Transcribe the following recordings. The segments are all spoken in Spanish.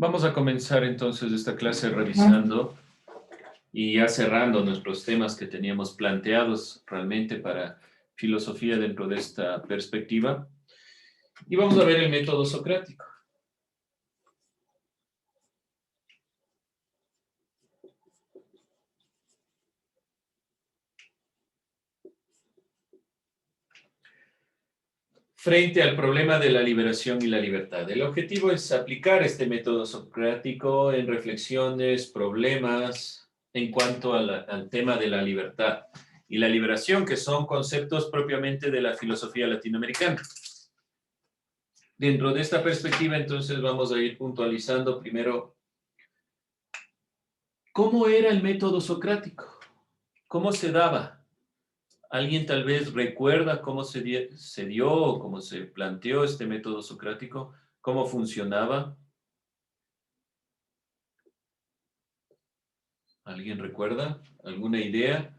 Vamos a comenzar entonces esta clase revisando y ya cerrando nuestros temas que teníamos planteados realmente para filosofía dentro de esta perspectiva. Y vamos a ver el método socrático. Frente al problema de la liberación y la libertad. El objetivo es aplicar este método socrático en reflexiones, problemas en cuanto al tema de la libertad y la liberación, que son conceptos propiamente de la filosofía latinoamericana. Dentro de esta perspectiva, entonces, vamos a ir puntualizando primero cómo era el método socrático, cómo se daba. ¿Alguien tal vez recuerda cómo se dio o cómo se planteó este método socrático? ¿Cómo funcionaba? ¿Alguien recuerda? ¿Alguna idea?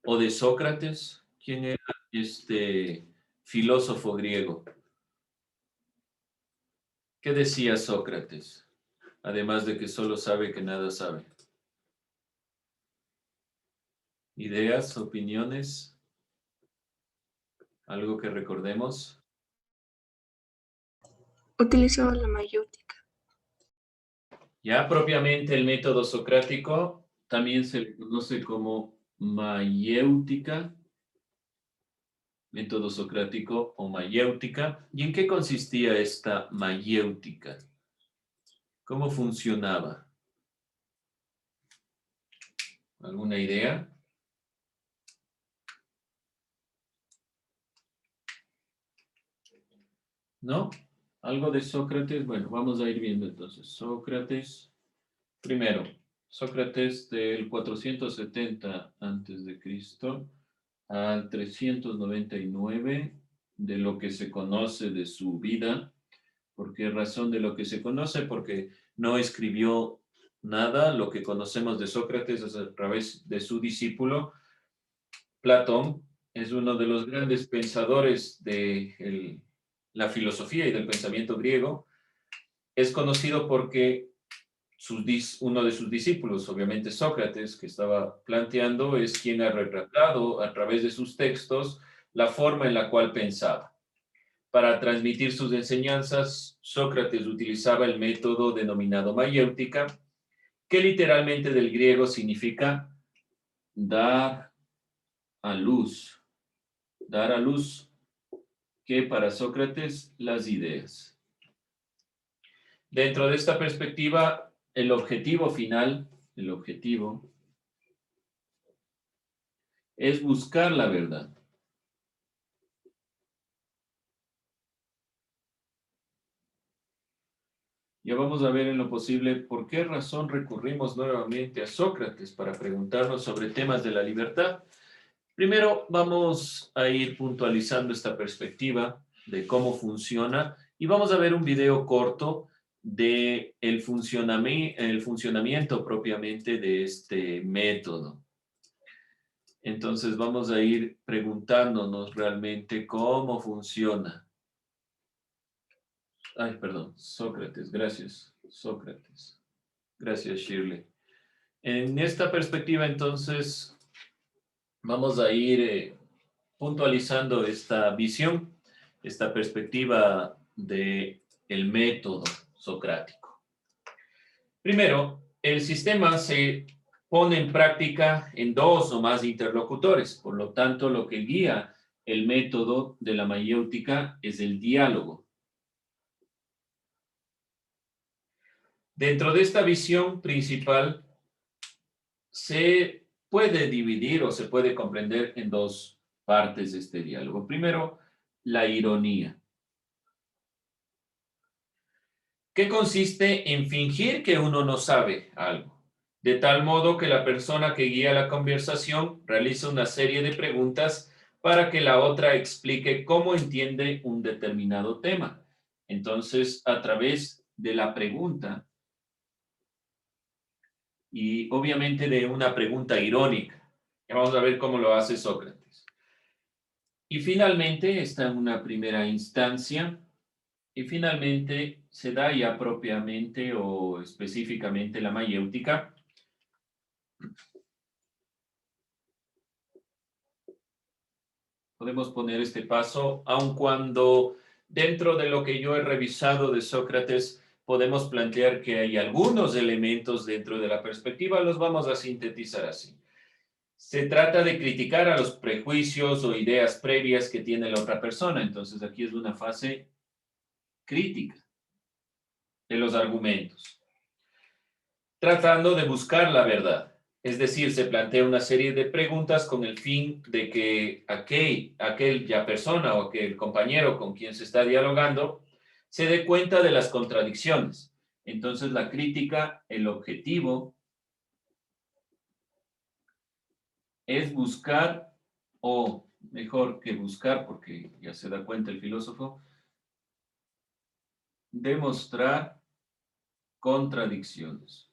¿O de Sócrates? ¿Quién era este filósofo griego? ¿Qué decía Sócrates? Además de que solo sabe que nada sabe. ¿Ideas, opiniones? ¿Algo que recordemos? Utilizaba la mayéutica. Ya propiamente el método socrático también se le conoce como mayéutica, método socrático o mayéutica. ¿Y en qué consistía esta mayéutica? ¿Cómo funcionaba? ¿Alguna idea? ¿No? ¿Algo de Sócrates? Bueno, vamos a ir viendo entonces. Sócrates, primero, Sócrates del 470 antes de Cristo al 399 de lo que se conoce de su vida. ¿Por qué razón de lo que se conoce? Porque no escribió nada. Lo que conocemos de Sócrates es a través de su discípulo. Platón es uno de los grandes pensadores de la filosofía y del pensamiento griego. Es conocido porque uno de sus discípulos, obviamente Sócrates, que estaba planteando, es quien ha retratado a través de sus textos la forma en la cual pensaba. Para transmitir sus enseñanzas, Sócrates utilizaba el método denominado mayéutica, que literalmente del griego significa dar a luz. Dar a luz, que para Sócrates las ideas. Dentro de esta perspectiva, el objetivo final, el objetivo es buscar la verdad. Ya vamos a ver en lo posible por qué razón recurrimos nuevamente a Sócrates para preguntarnos sobre temas de la libertad. Primero vamos a ir puntualizando esta perspectiva de cómo funciona y vamos a ver un video corto de el funcionamiento propiamente de este método. Entonces vamos a ir preguntándonos realmente cómo funciona. Ay, perdón, Sócrates, gracias, Sócrates. Gracias, Shirley. En esta perspectiva, entonces, vamos a ir puntualizando esta visión, esta perspectiva de el método socrático. Primero, el sistema se pone en práctica en dos o más interlocutores. Por lo tanto, lo que guía el método de la mayéutica es el diálogo. Dentro de esta visión principal, se puede dividir o se puede comprender en dos partes de este diálogo. Primero, la ironía, que consiste en fingir que uno no sabe algo, de tal modo que la persona que guía la conversación realiza una serie de preguntas para que la otra explique cómo entiende un determinado tema. Entonces, a través de la pregunta, y obviamente de una pregunta irónica, ya vamos a ver cómo lo hace Sócrates. Y finalmente, está en una primera instancia, y finalmente se da ya propiamente o específicamente la mayéutica. Podemos poner este paso, aun cuando dentro de lo que yo he revisado de Sócrates, podemos plantear que hay algunos elementos dentro de la perspectiva, los vamos a sintetizar así. Se trata de criticar a los prejuicios o ideas previas que tiene la otra persona. Entonces aquí es una fase crítica de los argumentos, tratando de buscar la verdad. Es decir, se plantea una serie de preguntas con el fin de que aquella persona o aquel compañero con quien se está dialogando se dé cuenta de las contradicciones. Entonces la crítica, el objetivo es buscar, o mejor que buscar, porque ya se da cuenta el filósofo, demostrar contradicciones.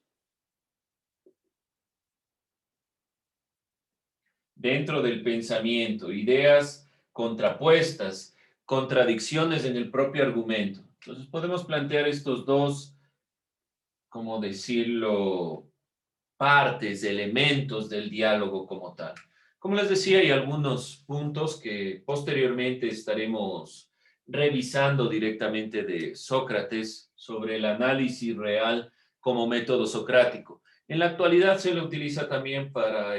Dentro del pensamiento, ideas contrapuestas, contradicciones en el propio argumento. Entonces podemos plantear estos dos, como decirlo, partes, elementos del diálogo como tal. Como les decía, hay algunos puntos que posteriormente estaremos revisando directamente de Sócrates sobre el análisis real como método socrático. En la actualidad se lo utiliza también para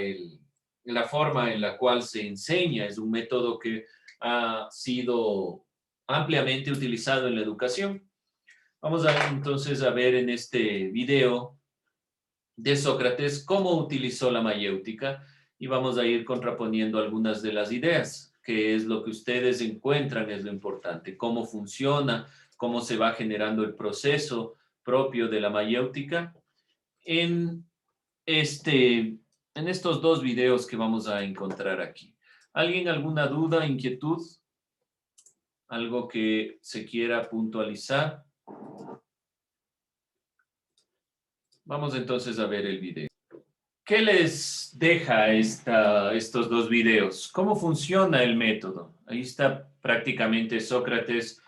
la forma en la cual se enseña. Es un método que ha sido ampliamente utilizado en la educación. Vamos entonces a ver en este video de Sócrates cómo utilizó la mayéutica y vamos a ir contraponiendo algunas de las ideas, que es lo que ustedes encuentran es lo importante, cómo funciona, cómo se va generando el proceso propio de la mayéutica en, en estos dos videos que vamos a encontrar aquí. ¿Alguien alguna duda, inquietud? ¿Algo que se quiera puntualizar? Vamos entonces a ver el video. ¿Qué les deja estos dos videos? ¿Cómo funciona el método? Ahí está prácticamente Sócrates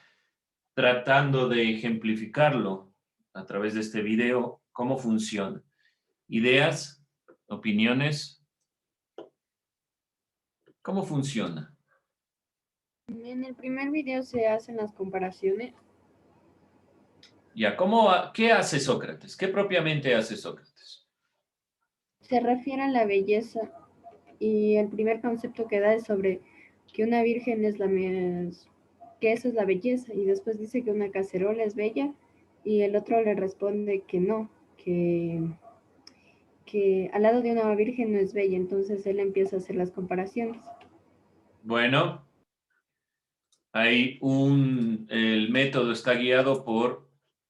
tratando de ejemplificarlo a través de este video, cómo funciona. Ideas, opiniones, ¿cómo funciona? En el primer video se hacen las comparaciones. Ya, ¿qué hace Sócrates? ¿Qué propiamente hace Sócrates? Se refiere a la belleza y el primer concepto que da es sobre que una virgen es que eso es la belleza, y después dice que una cacerola es bella y el otro le responde que no, que al lado de una virgen no es bella. Entonces él empieza a hacer las comparaciones. Bueno, el método está guiado por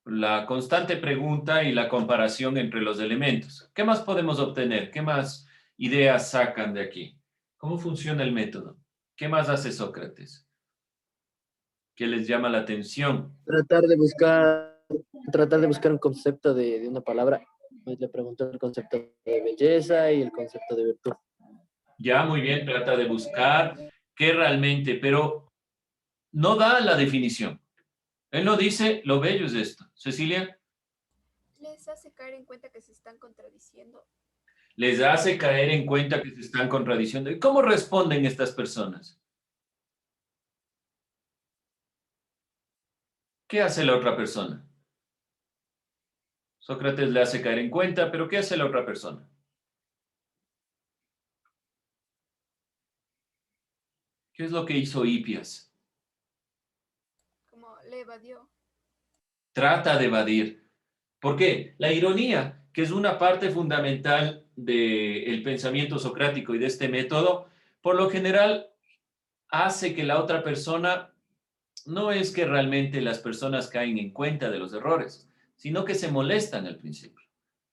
la constante pregunta y la comparación entre los elementos. ¿Qué más podemos obtener? ¿Qué más ideas sacan de aquí? ¿Cómo funciona el método? ¿Qué más hace Sócrates? ¿Qué les llama la atención? Tratar de buscar un concepto de una palabra. Pues le preguntó el concepto de belleza y el concepto de virtud. Ya, muy bien, trata de buscar qué realmente, pero no da la definición. Él no dice, lo bello es esto. Cecilia. Les hace caer en cuenta que se están contradiciendo. Les hace caer en cuenta que se están contradiciendo. ¿Y cómo responden estas personas? ¿Qué hace la otra persona? Sócrates le hace caer en cuenta, pero ¿qué hace la otra persona? ¿Qué es lo que hizo Hipias? Como le evadió. Trata de evadir. ¿Por qué? La ironía, que es una parte fundamental del pensamiento socrático y de este método, por lo general hace que la otra persona, no es que realmente las personas caen en cuenta de los errores, sino que se molestan al principio.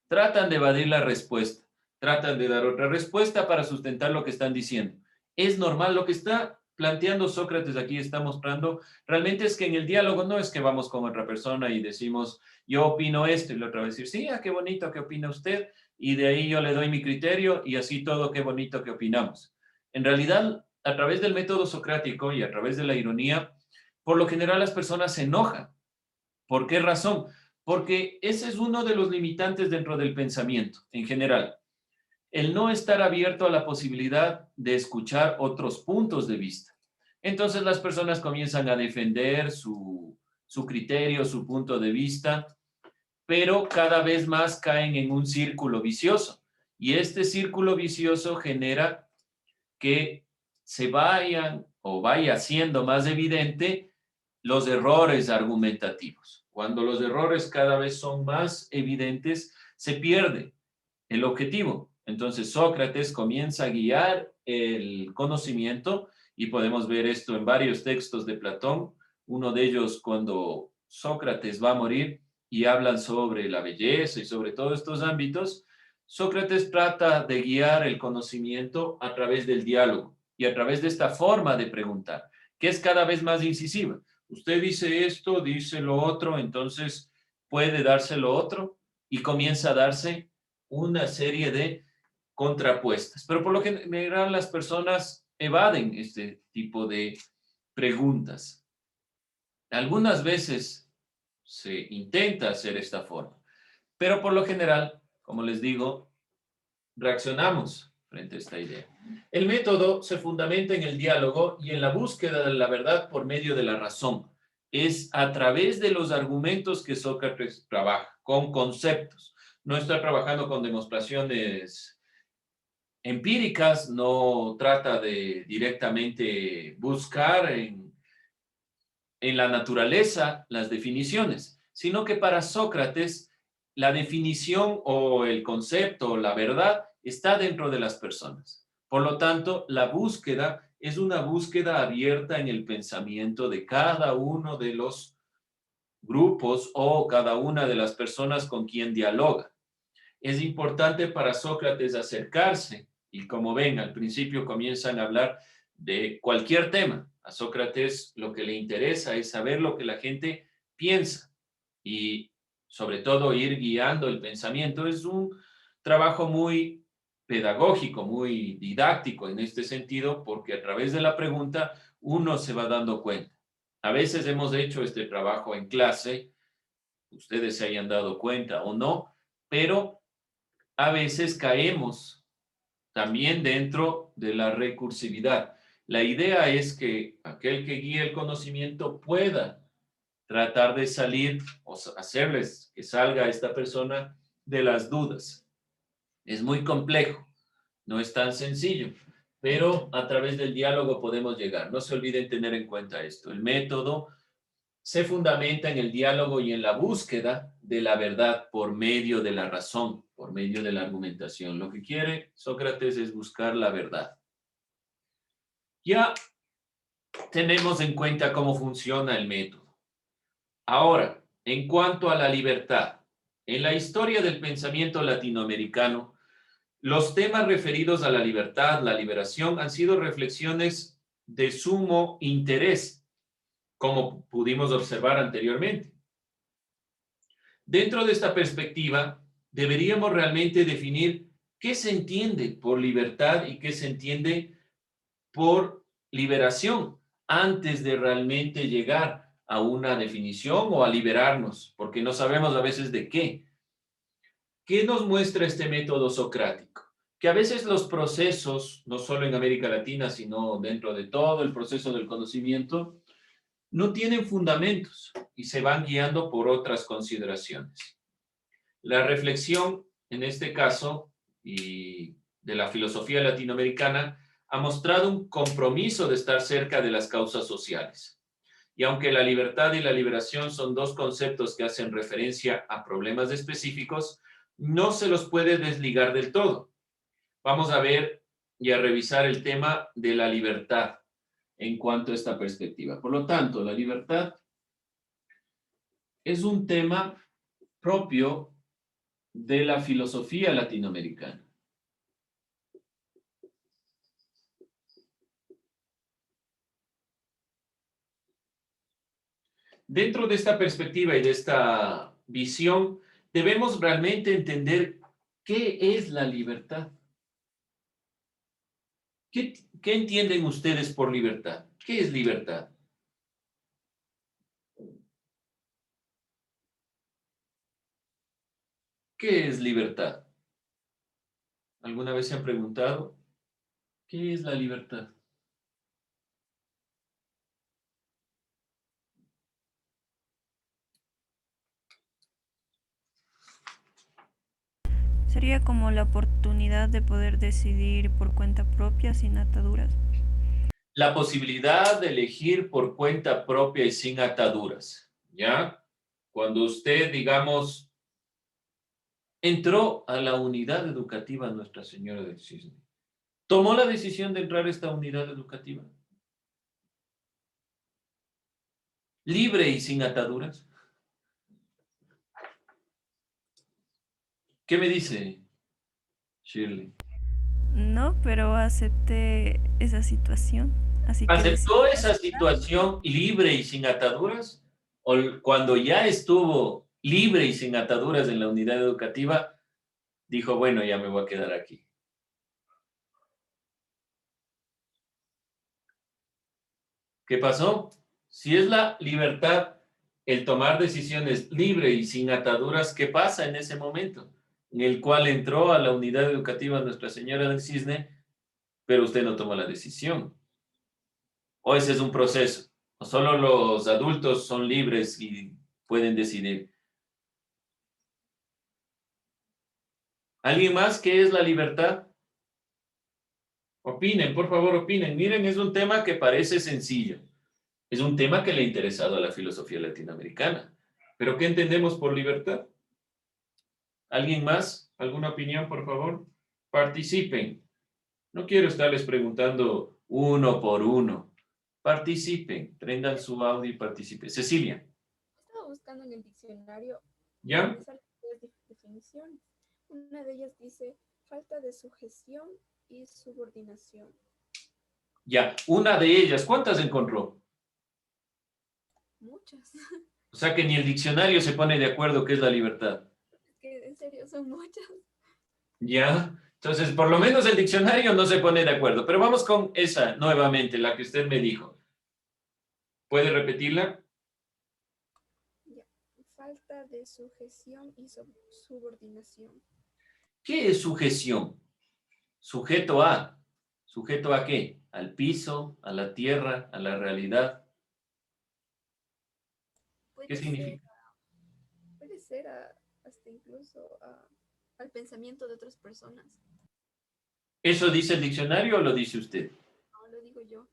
Tratan de evadir la respuesta, tratan de dar otra respuesta para sustentar lo que están diciendo. Es normal lo que está planteando Sócrates aquí, está mostrando, realmente es que en el diálogo no es que vamos con otra persona y decimos, yo opino esto, y la otra vez decir, sí, qué bonito, ¿qué opina usted? Y de ahí yo le doy mi criterio y así todo, qué bonito que opinamos. En realidad, a través del método socrático y a través de la ironía, por lo general las personas se enojan ¿Por qué razón? Porque ese es uno de los limitantes dentro del pensamiento en general. El no estar abierto a la posibilidad de escuchar otros puntos de vista. Entonces las personas comienzan a defender su criterio, su punto de vista, pero cada vez más caen en un círculo vicioso. Y este círculo vicioso genera que se vayan o vaya siendo más evidente los errores argumentativos. Cuando los errores cada vez son más evidentes, se pierde el objetivo. Entonces Sócrates comienza a guiar el conocimiento y podemos ver esto en varios textos de Platón. Uno de ellos cuando Sócrates va a morir y hablan sobre la belleza y sobre todos estos ámbitos, Sócrates trata de guiar el conocimiento a través del diálogo y a través de esta forma de preguntar, que es cada vez más incisiva. Usted dice esto, dice lo otro, entonces puede darse lo otro y comienza a darse una serie de contrapuestas. Pero por lo general las personas evaden este tipo de preguntas. Algunas veces se intenta hacer esta forma, pero por lo general, como les digo, reaccionamos frente a esta idea. El método se fundamenta en el diálogo y en la búsqueda de la verdad por medio de la razón. Es a través de los argumentos que Sócrates trabaja, con conceptos. No está trabajando con demostraciones empíricas, no trata de directamente buscar en la naturaleza las definiciones, sino que para Sócrates la definición o el concepto o la verdad está dentro de las personas. Por lo tanto, la búsqueda es una búsqueda abierta en el pensamiento de cada uno de los grupos o cada una de las personas con quien dialoga. Es importante para Sócrates acercarse y como ven, al principio comienzan a hablar de cualquier tema. A Sócrates lo que le interesa es saber lo que la gente piensa y sobre todo ir guiando el pensamiento. Es un trabajo muy pedagógico, muy didáctico en este sentido, porque a través de la pregunta uno se va dando cuenta. A veces hemos hecho este trabajo en clase, ustedes se hayan dado cuenta o no, pero a veces caemos también dentro de la recursividad. La idea es que aquel que guíe el conocimiento pueda tratar de salir o hacerles que salga esta persona de las dudas. Es muy complejo, no es tan sencillo, pero a través del diálogo podemos llegar. No se olviden tener en cuenta esto. El método se fundamenta en el diálogo y en la búsqueda de la verdad por medio de la razón, por medio de la argumentación. Lo que quiere Sócrates es buscar la verdad. Ya tenemos en cuenta cómo funciona el método. Ahora, en cuanto a la libertad, en la historia del pensamiento latinoamericano, los temas referidos a la libertad, la liberación, han sido reflexiones de sumo interés, como pudimos observar anteriormente. Dentro de esta perspectiva, deberíamos realmente definir qué se entiende por libertad y qué se entiende por liberación antes de realmente llegar a una definición o a liberarnos, porque no sabemos a veces de qué. ¿Qué nos muestra este método socrático? Que a veces los procesos, no solo en América Latina, sino dentro de todo el proceso del conocimiento, no tienen fundamentos y se van guiando por otras consideraciones. La reflexión, en este caso, y de la filosofía latinoamericana, ha mostrado un compromiso de estar cerca de las causas sociales. Y aunque la libertad y la liberación son dos conceptos que hacen referencia a problemas específicos, no se los puede desligar del todo. Vamos a ver y a revisar el tema de la libertad en cuanto a esta perspectiva. Por lo tanto, la libertad es un tema propio de la filosofía latinoamericana. Dentro de esta perspectiva y de esta visión, debemos realmente entender qué es la libertad. ¿Qué entienden ustedes por libertad? ¿Qué es libertad? ¿Qué es libertad? ¿Alguna vez se han preguntado qué es la libertad? Sería como la oportunidad de poder decidir por cuenta propia sin ataduras. La posibilidad de elegir por cuenta propia y sin ataduras, ¿ya? Cuando usted, digamos, entró a la unidad educativa Nuestra Señora del Cisne, tomó la decisión de entrar a esta unidad educativa, libre y sin ataduras. ¿Qué me dice Shirley? No, pero acepté esa situación. Así que ¿Aceptó esa situación libre y sin ataduras? ¿O cuando ya estuvo libre y sin ataduras en la unidad educativa, dijo, bueno, ya me voy a quedar aquí? ¿Qué pasó? Si es la libertad, el tomar decisiones libre y sin ataduras, ¿qué pasa en ese momento? En el cual entró a la unidad educativa Nuestra Señora del Cisne, pero usted no tomó la decisión. O ese es un proceso. O solo los adultos son libres y pueden decidir. ¿Alguien más? ¿Qué es la libertad? Opinen, por favor, opinen. Miren, es un tema que parece sencillo. Es un tema que le ha interesado a la filosofía latinoamericana. ¿Pero qué entendemos por libertad? ¿Alguien más? ¿Alguna opinión, por favor? Participen. No quiero estarles preguntando uno por uno. Participen. Prendan su audio y participen. Cecilia, Estaba buscando en el diccionario y ¿ya? me salen tres definiciones. Una de ellas dice falta de sujeción y subordinación. Ya. Una de ellas, ¿cuántas encontró? Muchas. O sea que ni el diccionario se pone de acuerdo qué es la libertad. Es que en serio son muchas. ¿Ya? Entonces, por lo menos el diccionario no se pone de acuerdo. Pero vamos con esa nuevamente, la que usted me dijo. ¿Puede repetirla? Ya. Falta de sujeción y subordinación. ¿Qué es sujeción? Sujeto a. ¿Sujeto a qué? Al piso, a la tierra, a la realidad. ¿Qué significa? Puede ser hasta incluso al pensamiento de otras personas. ¿Eso dice el diccionario o lo dice usted? No lo digo yo.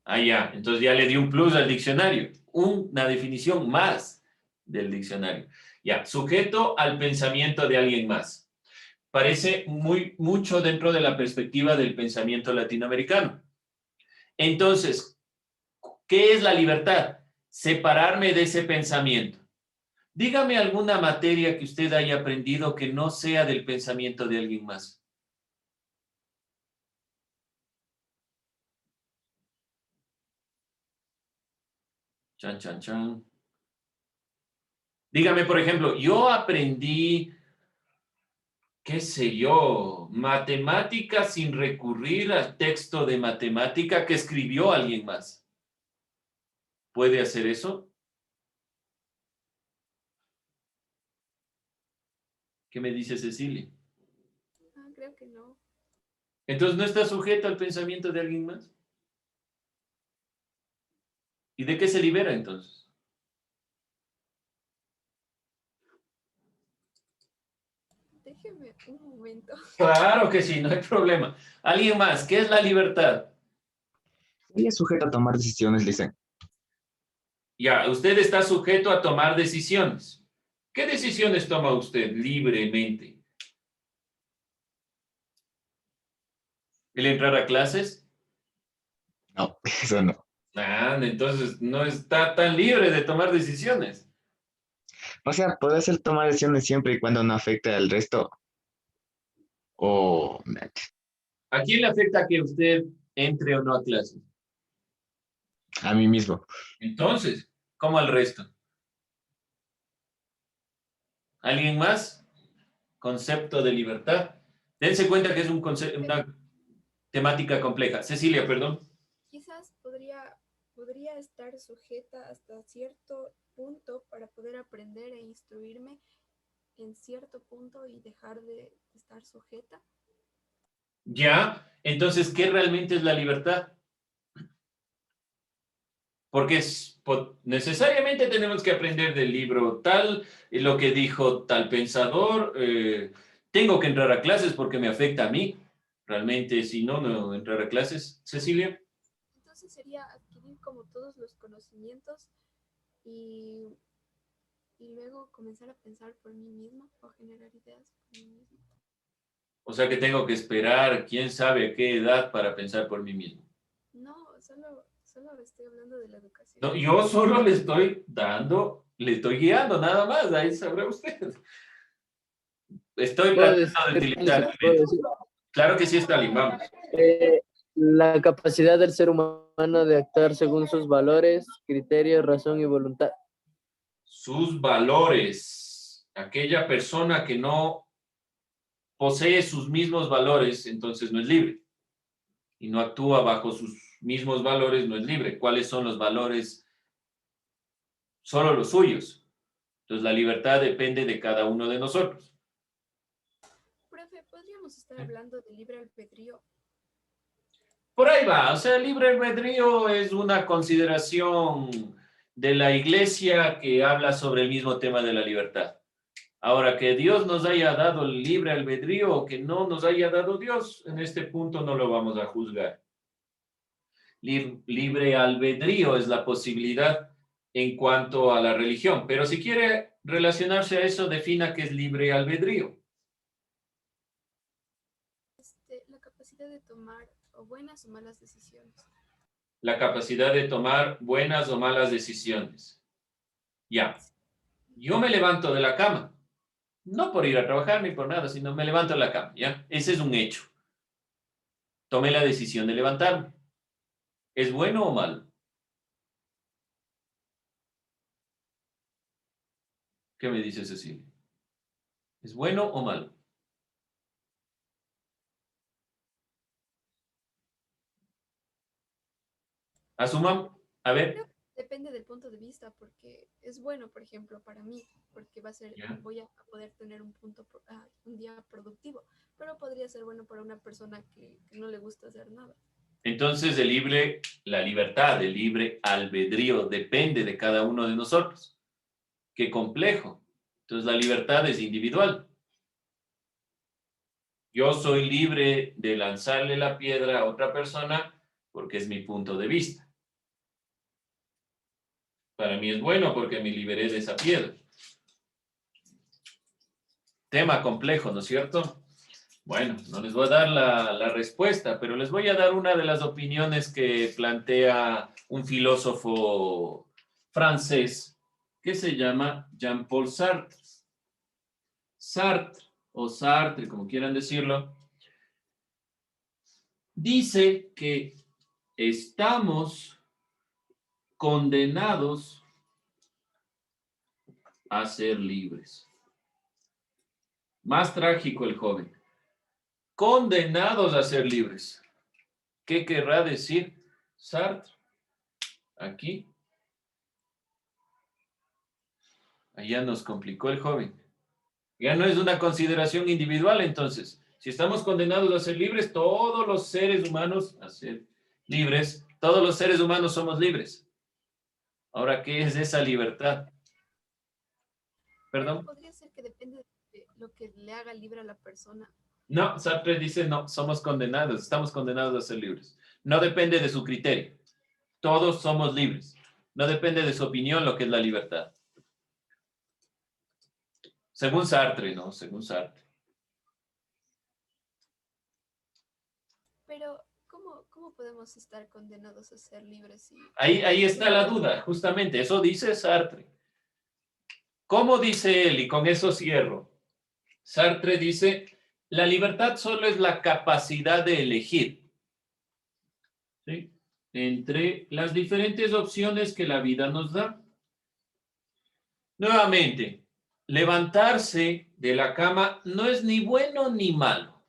Ah, ya. Entonces ya le di un plus al diccionario. Una definición más del diccionario. Ya. Sujeto al pensamiento de alguien más. Parece mucho dentro de la perspectiva del pensamiento latinoamericano. Entonces, ¿qué es la libertad? Separarme de ese pensamiento. Dígame alguna materia que usted haya aprendido que no sea del pensamiento de alguien más. Chan, chan, chan. Dígame, por ejemplo, yo aprendí, qué sé yo, matemática sin recurrir al texto de matemática que escribió alguien más. ¿Puede hacer eso? ¿Qué me dice Cecilia? Creo que no. Entonces, ¿no está sujeto al pensamiento de alguien más? ¿Y de qué se libera entonces? Déjeme un momento. Claro que sí, no hay problema. ¿Alguien más? ¿Qué es la libertad? Ella es sujeta a tomar decisiones, dicen. Ya, usted está sujeto a tomar decisiones. ¿Qué decisiones toma usted libremente? ¿El entrar a clases? No, eso no. Ah, entonces no está tan libre de tomar decisiones. O sea, puede ser tomar decisiones siempre y cuando no afecte al resto. O ¿A quién le afecta que usted entre o no a clases? a mí mismo. Entonces, ¿cómo al resto? ¿Alguien más? Concepto de libertad. Dense cuenta que es una temática compleja. Cecilia, perdón. Quizás podría estar sujeta hasta cierto punto para poder aprender e instruirme en cierto punto y dejar de estar sujeta. ¿Ya? Entonces, ¿qué realmente es la libertad? Porque necesariamente tenemos que aprender del libro tal, lo que dijo tal pensador. Tengo que entrar a clases porque me afecta a mí. Realmente, si no, no entrar a clases. Cecilia. Entonces sería adquirir como todos los conocimientos y, y luego comenzar a pensar por mí misma o generar ideas por mí misma. O sea que tengo que esperar, quién sabe a qué edad para pensar por mí mismo. No, solo estoy hablando de la educación. No, yo solo le estoy guiando, nada más, ahí sabrá usted. Estoy Puedo tratando de decir, utilizar el puedo método. decir, Claro que sí, Stalin, vamos. la capacidad del ser humano de actuar según sus valores, criterios, razón y voluntad. Sus valores. Aquella persona que no posee sus mismos valores, entonces no es libre. Y no actúa bajo sus mismos valores, no es libre. ¿Cuáles son los valores? Solo los suyos. Entonces la libertad depende de cada uno de nosotros. Profe, ¿podríamos estar hablando de libre albedrío? Por ahí va, o sea, el libre albedrío es una consideración de la iglesia que habla sobre el mismo tema de la libertad. Ahora, que Dios nos haya dado el libre albedrío o que no nos haya dado Dios, en este punto no lo vamos a juzgar. Libre albedrío es la posibilidad en cuanto a la religión, pero si quiere relacionarse a eso, defina qué es libre albedrío. La capacidad de tomar o buenas o malas decisiones. La capacidad de tomar buenas o malas decisiones. Ya. Yo me levanto de la cama. No por ir a trabajar ni por nada, sino me levanto de la cama, ¿ya? Ese es un hecho. Tomé la decisión de levantarme. ¿Es bueno o malo? ¿Qué me dice Cecilia? ¿Es bueno o malo? Asumamos, a ver. Depende del punto de vista, porque es bueno, por ejemplo, para mí, porque voy a poder tener un día productivo, pero podría ser bueno para una persona que no le gusta hacer nada. Entonces, la libertad, el libre albedrío depende de cada uno de nosotros. Qué complejo. Entonces, la libertad es individual. Yo soy libre de lanzarle la piedra a otra persona porque es mi punto de vista. Para mí es bueno porque me liberé de esa piedra. Tema complejo, ¿no es cierto? Bueno, no les voy a dar la respuesta, pero les voy a dar una de las opiniones que plantea un filósofo francés que se llama Jean-Paul Sartre. Sartre, o Sartre, como quieran decirlo, dice que estamos condenados a ser libres. Más trágico el joven. Condenados a ser libres. ¿Qué querrá decir Sartre? Aquí. Allá nos complicó el joven. Ya no es una consideración individual, entonces. Si estamos condenados a ser libres, todos los seres humanos a ser libres, todos los seres humanos somos libres. Ahora, ¿qué es esa libertad? ¿Perdón? Podría ser que depende de lo que le haga libre a la persona. No, Sartre dice no, somos condenados, estamos condenados a ser libres. No depende de su criterio. Todos somos libres. No depende de su opinión lo que es la libertad. Según Sartre, ¿no? Según Sartre. Pero, ¿cómo podemos estar condenados a ser libres? Ahí está la duda, justamente. Eso dice Sartre. ¿Cómo dice él? Y con eso cierro. Sartre dice, la libertad solo es la capacidad de elegir, ¿sí?, entre las diferentes opciones que la vida nos da. Nuevamente, levantarse de la cama no es ni bueno ni malo.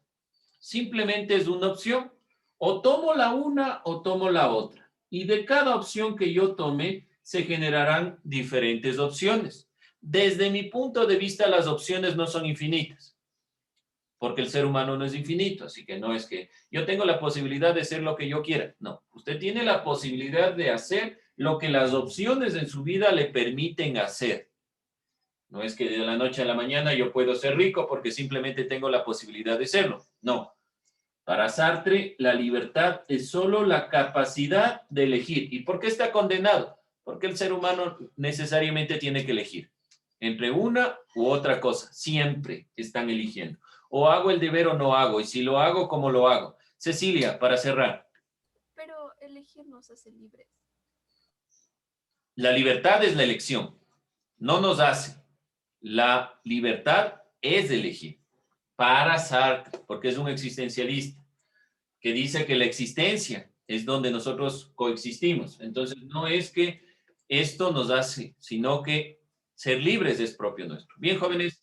Simplemente es una opción. O tomo la una o tomo la otra. Y de cada opción que yo tome, se generarán diferentes opciones. Desde mi punto de vista, las opciones no son infinitas, porque el ser humano no es infinito, así que no es que yo tengo la posibilidad de hacer lo que yo quiera. No, usted tiene la posibilidad de hacer lo que las opciones en su vida le permiten hacer. No es que de la noche a la mañana yo puedo ser rico porque simplemente tengo la posibilidad de serlo. No. Para Sartre, la libertad es solo la capacidad de elegir. ¿Y por qué está condenado? Porque el ser humano necesariamente tiene que elegir entre una u otra cosa. Siempre están eligiendo. O hago el deber o no hago. Y si lo hago, ¿cómo lo hago? Cecilia, para cerrar. Pero elegir nos hace libres. La libertad es la elección. No nos hace. La libertad es de elegir. Para Sartre, porque es un existencialista, que dice que la existencia es donde nosotros coexistimos. Entonces, no es que esto nos hace, sino que ser libres es propio nuestro. Bien, jóvenes,